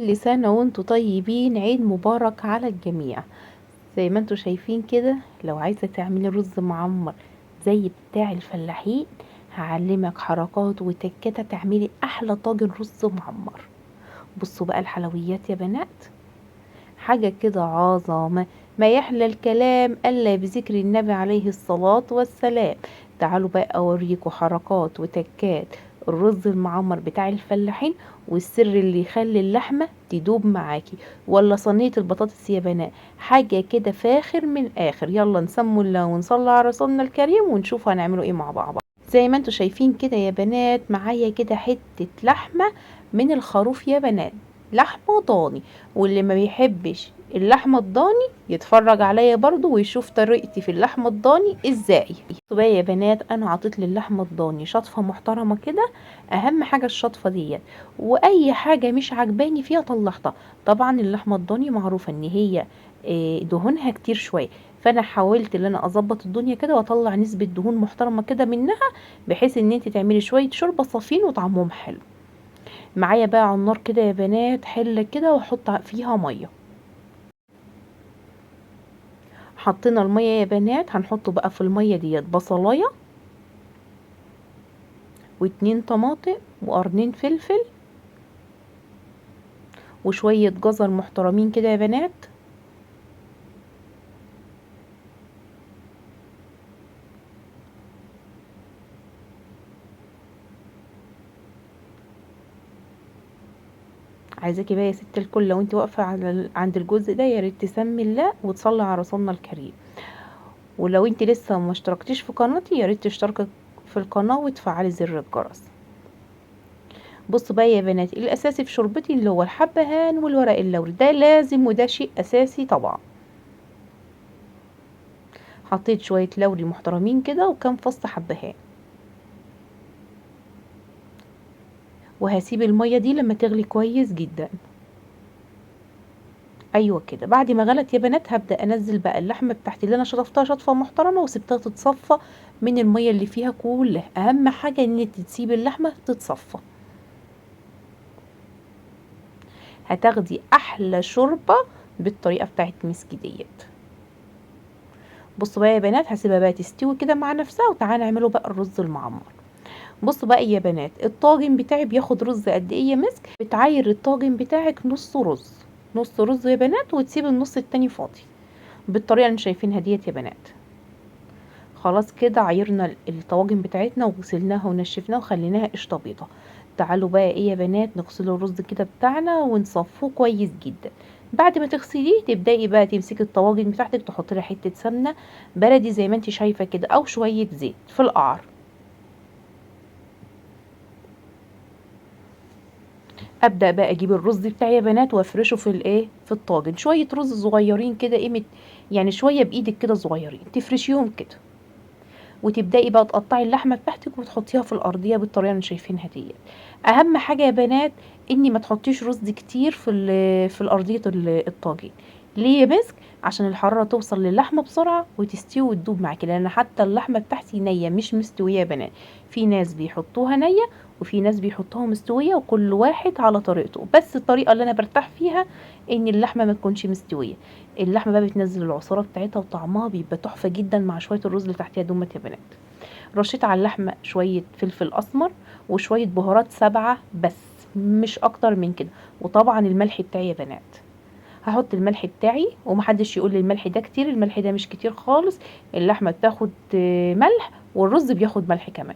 كل سنة وانتوا طيبين، عيد مبارك على الجميع. زي ما انتوا شايفين كده، لو عايزة تعملي رز معمر زي بتاع الفلاحين هعلمك حركات وتكاتة تعملي احلى طاجن رز معمر. بصوا بقى الحلويات يا بنات، حاجة كده عظمة. ما يحلى الكلام الا بذكر النبي عليه الصلاة والسلام. تعالوا بقى اوريكم حركات وتكات الرز المعمر بتاع الفلاحين، والسر اللي يخلي اللحمة تدوب معاكي، ولا صينية البطاطس يا بنات. حاجة كده فاخر من اخر. يلا نسموا الله ونصلي على رسولنا الكريم ونشوف هنعمله ايه مع بعض. زي ما انتوا شايفين كده يا بنات، معايا كده حتة لحمة من الخروف يا بنات، لحمة ضاني. واللي ما بيحبش اللحمة الضاني يتفرج عليا برضو ويشوف طريقتي في اللحمة الضاني ازاي. بقى يا بنات، انا عطيت للحمة الضاني شطفة محترمة كده، اهم حاجة الشطفة ديت. واي حاجة مش عجباني فيها طلعتها. طبعا اللحمة الضاني معروفة ان هي دهونها كتير شوية، فانا حاولت ان انا اظبط الدنيا كده واطلع نسبة دهون محترمة كده منها، بحيث ان انت تعملي شوية شوربة صافين وطعمهم حلو. معايا بقى على النار كده يا بنات حلة كده واحط فيها مية. حطينا المية يا بنات، هنحط بقى في المية ديت بصلاية واتنين طماطم وقرنين فلفل وشوية جزر محترمين كده يا بنات. عايزاكي بقى يا ست الكل، لو انت واقفة عند الجزء ده، يا ريت تسمي الله وتصلي على رسولنا الكريم. ولو انت لسه ما اشتركتيش في قناتي، يا ريت تشتركي في القناة وتفعلي زر الجرس. بصوا بقى يا بنات، الاساسي في شوربتي اللي هو الحبهان والورق اللوري، ده لازم وده شيء اساسي طبعا. حطيت شوية لوري محترمين كده وكام فص حبهان، وهسيب المية دي لما تغلي كويس جدا. ايوه كده. بعد ما غلت يا بنات، هبدأ انزل بقى اللحمة بتاعتي اللي انا شطفتها شطفة محترمة وسبتها تتصفى من المية اللي فيها كلها. اهم حاجة ان انت تسيب اللحمة تتصفى، هتاخدي احلى شوربة بالطريقة بتاعت مسكي ديت. بصوا بقى يا بنات، هسيبها بقى تستوي كده مع نفسها، وتعالى نعمله بقى الرز المعمر. بصوا بقى يا بنات، الطاجن بتاعي بياخد رز قد ايه يا مسك؟ بتعاير الطاجن بتاعك نص رز، نص رز يا بنات، وتسيب النص التاني فاضي بالطريقه اللي شايفينها ديت يا بنات. خلاص كده عايرنا الطواجن بتاعتنا وغسلناها ونشفناها وخليناها قشطه بيضه. تعالوا بقى ايه يا بنات، نغسل الرز كده بتاعنا ونصفوه كويس جدا. بعد ما تغسليه تبداي بقى تمسكي الطواجن بتاعتك، تحطي لها حته سمنه بلدي زي ما انت شايفه كده، او شويه زيت في القعر. ابدا بقى اجيب الرز بتاعي يا بنات وافرشه في الايه، في الطاجن. شويه رز صغيرين كده، قيمه يعني شويه بايدك كده صغيرين، تفرشيهم كده. وتبداي بقى تقطعي اللحمه بتاعتك وتحطيها في الارضيه بالطريقه اللي شايفينها ديت. اهم حاجه يا بنات اني ما تحطيش رز كتير في الارضيه الطاجن. ليه يا مسك؟ عشان الحراره توصل للحمه بسرعه وتستوي وتدوب معاكي، لان حتى اللحمه بتاعتي نيه مش مستويه يا بنات. في ناس بيحطوها نيه وفي ناس بيحطوها مستويه، وكل واحد على طريقته. بس الطريقه اللي انا برتاح فيها ان اللحمه ما تكونش مستويه. اللحمه بقى بتنزل العصاره بتاعتها وطعمها بيبقى تحفه جدا مع شويه الرز اللي تحتيها دومت يا بنات. رشيت على اللحمه شويه فلفل اسمر وشويه بهارات 7 بس، مش اكتر من كده. وطبعا الملح بتاعي يا بنات، هحط الملح بتاعي ومحدش يقول لي الملح ده كتير، الملح ده مش كتير خالص. اللحمه بتاخد ملح والرز بياخد ملح كمان.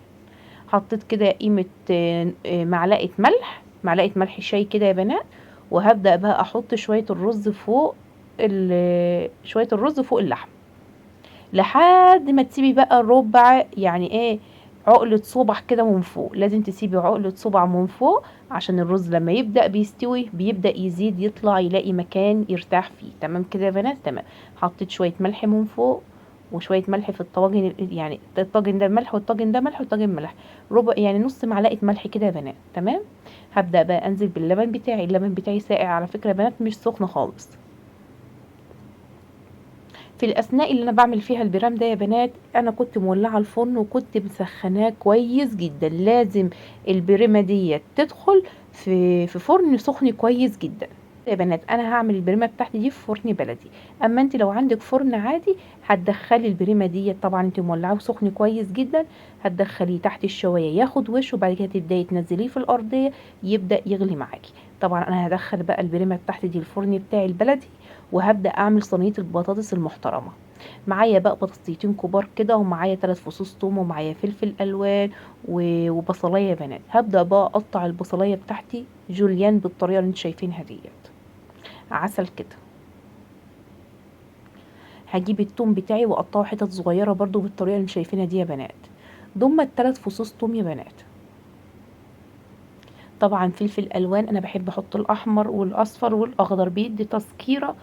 حطيت كده قيمه معلقه ملح، معلقه ملح شاي كده يا بنات. وهبدأ بقى احط شويه الرز فوق شويه الرز فوق اللحم، لحد ما تسيبي بقى ربع يعني ايه، عقلة صبع كده من فوق. لازم تسيبي عقلة صبع من فوق عشان الرز لما يبدأ بيستوي بيبدأ يزيد يطلع يلاقي مكان يرتاح فيه. تمام كده يا بنات؟ تمام. حطيت شوية ملح من فوق وشوية ملح في الطواجن، يعني الطاجن ده ملح والطاجن ده ملح والطاجن ملح. ربع يعني نص معلقة ملح كده يا بنات. تمام. هبدأ بقى انزل باللبن بتاعي. اللبن بتاعي ساقع على فكرة يا بنات، مش سخن خالص. في الاثناء اللي انا بعمل فيها البرام ده يا بنات، انا كنت مولعه الفرن وكنت مسخناه كويس جدا. لازم البريمه دي تدخل في فرن سخن كويس جدا. يا بنات انا هعمل البريمه بتاعتي دي في فرن بلدي، اما انت لو عندك فرن عادي هتدخلي البريمه دي، طبعا انت مولعاه سخن كويس جدا، هتدخليه تحت الشوايه ياخد وش، وبعد كده تبداي تنزليه في الارضيه يبدا يغلي معاكي. طبعا انا هدخل بقى البريمه بتاعتي دي الفرن بتاعي البلدي، وهبدا اعمل صينيه البطاطس المحترمه. معايا بقى بطاطستين كبار كده، ومعايا 3 فصوص توم، ومعايا فلفل الوان وبصلايه يا بنات. هبدا بقى اقطع البصلايه بتاعتي جوليان بالطريقه اللي انتوا شايفينها ديت، عسل كده. هجيب التوم بتاعي واقطعه حتت صغيره برضو بالطريقه اللي شايفينها دي يا بنات. ضم الثلاث فصوص توم يا بنات. طبعا فلفل الوان انا بحب احط الاحمر والاصفر والاخضر، بيدي تسكيره،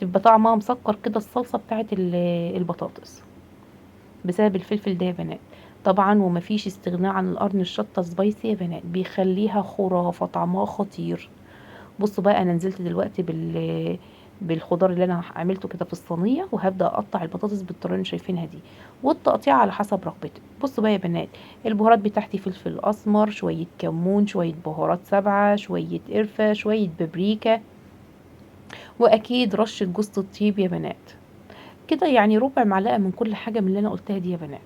تبقى طعمها مسكر كده الصلصه بتاعت البطاطس بسبب الفلفل ده يا بنات. طبعا ومفيش استغناء عن القرن الشطه سبايسي يا بنات، بيخليها خرافه، طعمها خطير. بصوا بقى انا نزلت دلوقتي بالخضار اللي انا عملته كده في الصينيه، وهبدا اقطع البطاطس بالطريقه اللي شايفينها دي، والتقطيع على حسب رغبتك. بصوا بقى يا بنات، البهارات بتاعتي فلفل اسمر، شويه كمون، شويه بهارات سبعه، شويه قرفه، شويه بابريكا، واكيد رشه جوز الطيب يا بنات. كده يعني ربع معلقه من كل حاجه من اللي انا قلتها دي يا بنات.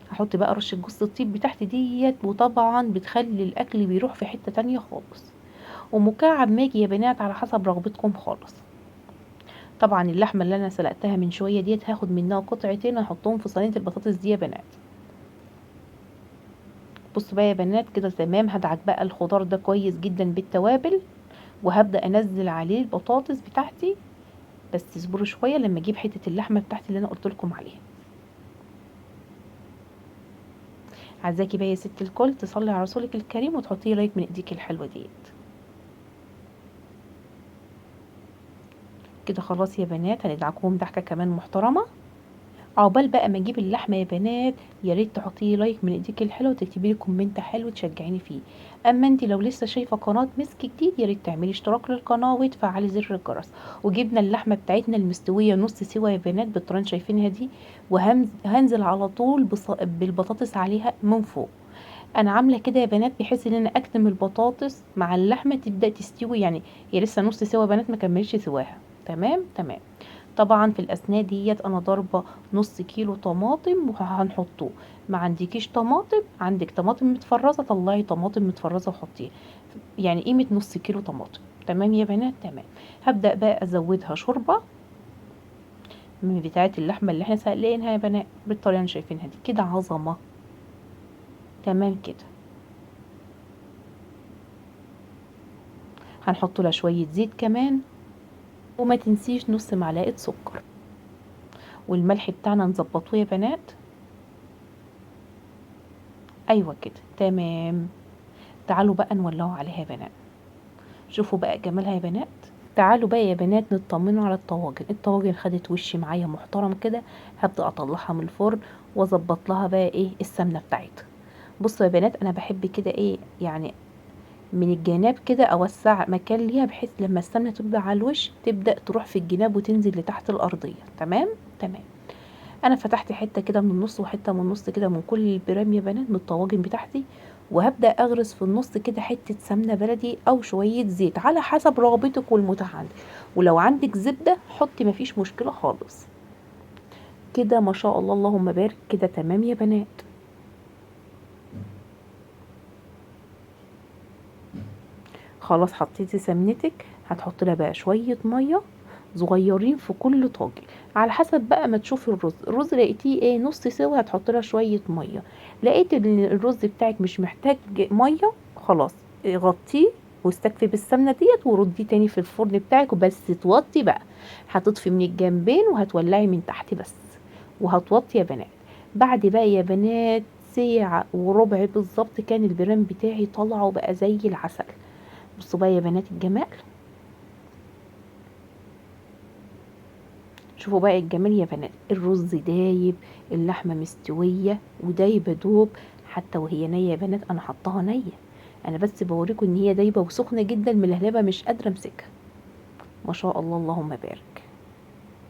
هحط بقى رشه جوز الطيب بتاعتي ديت، وطبعا بتخلي الاكل بيروح في حته تانية خالص. ومكعب ماجي يا بنات على حسب رغبتكم خالص. طبعا اللحمه اللي انا سلقتها من شويه ديت هاخد منها قطعتين احطهم في صينيه البطاطس دي يا بنات. بصوا بقى يا بنات كده تمام. هدعك بقى الخضار ده كويس جدا بالتوابل، وهبدا انزل عليه البطاطس بتاعتي. بس تصبروا شويه لما اجيب حته اللحمه بتاعتي اللي انا قلت لكم عليها. عايزاكي بقى يا ست الكل تصلي على رسولك الكريم وتحطي لايك من ايديك الحلوه ديت. كده خلاص يا بنات، هندعكهم ضحكه كمان محترمه. عقبال بقى ما اجيب اللحمه يا بنات، يا ريت تحطي لي لايك من ايديك الحلوه وتكتبي لي كومنت حلو تشجعيني فيه. اما انت لو لسه شايفه قناه مسك جديد، يا ريت تعملي اشتراك للقناه وتفعلي زر الجرس. وجبنا اللحمه بتاعتنا المستويه نص سوا يا بنات بالطريقه اللي شايفينها دي، وهنزل على طول بالبطاطس عليها من فوق. انا عامله كده يا بنات بحيث ان انا اكتم البطاطس مع اللحمه تبدا تستوي، يعني هي لسه نص سوا يا بنات، ما كملش سواها. تمام تمام. طبعا في الاثناء ديت انا ضاربه نص كيلو طماطم وهنحطوه. ما عندكيش طماطم، عندك طماطم متفرزه، طلعي طماطم متفرزه وحطيها، يعني قيمه نص كيلو طماطم. تمام يا بنات تمام. هبدا بقى ازودها شوربه من بتاعه اللحمه اللي احنا سالقينها يا بنات بالطريقه اللي شايفينها دي كده، عظمه. تمام كده. هنحط لها شويه زيت كمان، وما تنسيش نص معلقه سكر، والملح بتاعنا نظبطوه يا بنات. ايوه كده تمام. تعالوا بقى نولعوا عليها يا بنات. شوفوا بقى جمالها يا بنات. تعالوا بقى يا بنات نطمنوا على الطواجن. الطواجن خدت وش معايا محترم كده، هبدا اطلعها من الفرن واظبط لها بقى ايه السمنه بتاعتها. بصوا يا بنات انا بحب كده ايه يعني من الجناب كده اوسع مكان ليها، بحيث لما السمنه تبقى على الوش تبدا تروح في الجناب وتنزل لتحت الارضيه. تمام تمام. انا فتحت حته كده من النص وحته من النص كده من كل البرام يا بنات من الطواجن بتاعتي، وهبدا اغرس في النص كده حته سمنه بلدي او شويه زيت على حسب رغبتك والمتاح عندك. ولو عندك زبده حطي مفيش مشكله خالص. كده ما شاء الله اللهم بارك. كده تمام يا بنات. خلاص حطيتي سمنتك، هتحط لها بقى شويه ميه صغيرين في كل طاجن على حسب بقى ما تشوفي الرز لقيتيه ايه نص سوا، هتحط لها شويه ميه. لقيت ان الرز بتاعك مش محتاج ميه، خلاص غطيه واستكفي بالسمنه ديت ورديه تاني في الفرن بتاعك، وبس توطي بقى. هتطفي من الجنبين وهتولعي من تحت بس، وهتوطي يا بنات. بعد بقى يا بنات ساعة وربع بالظبط كان البرام بتاعي طالع وبقى زي العسل. بصوا بقى يا بنات الجمال. شوفوا بقى الجمال يا بنات، الرز دايب، اللحمه مستويه ودايبه دوب. حتى وهي نيه يا بنات انا حطاها نيه، انا بس بوريكم ان هي دايبه وسخنه جدا ملهلبه مش قادره امسكها. ما شاء الله اللهم بارك.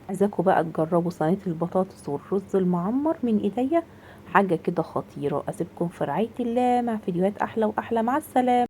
عايزاكم بقى تجربوا صينيه البطاطس والرز المعمر من ايديا، حاجة كده خطيرة. اسيبكم في رعاية الله مع فيديوهات احلى واحلى. مع السلامة.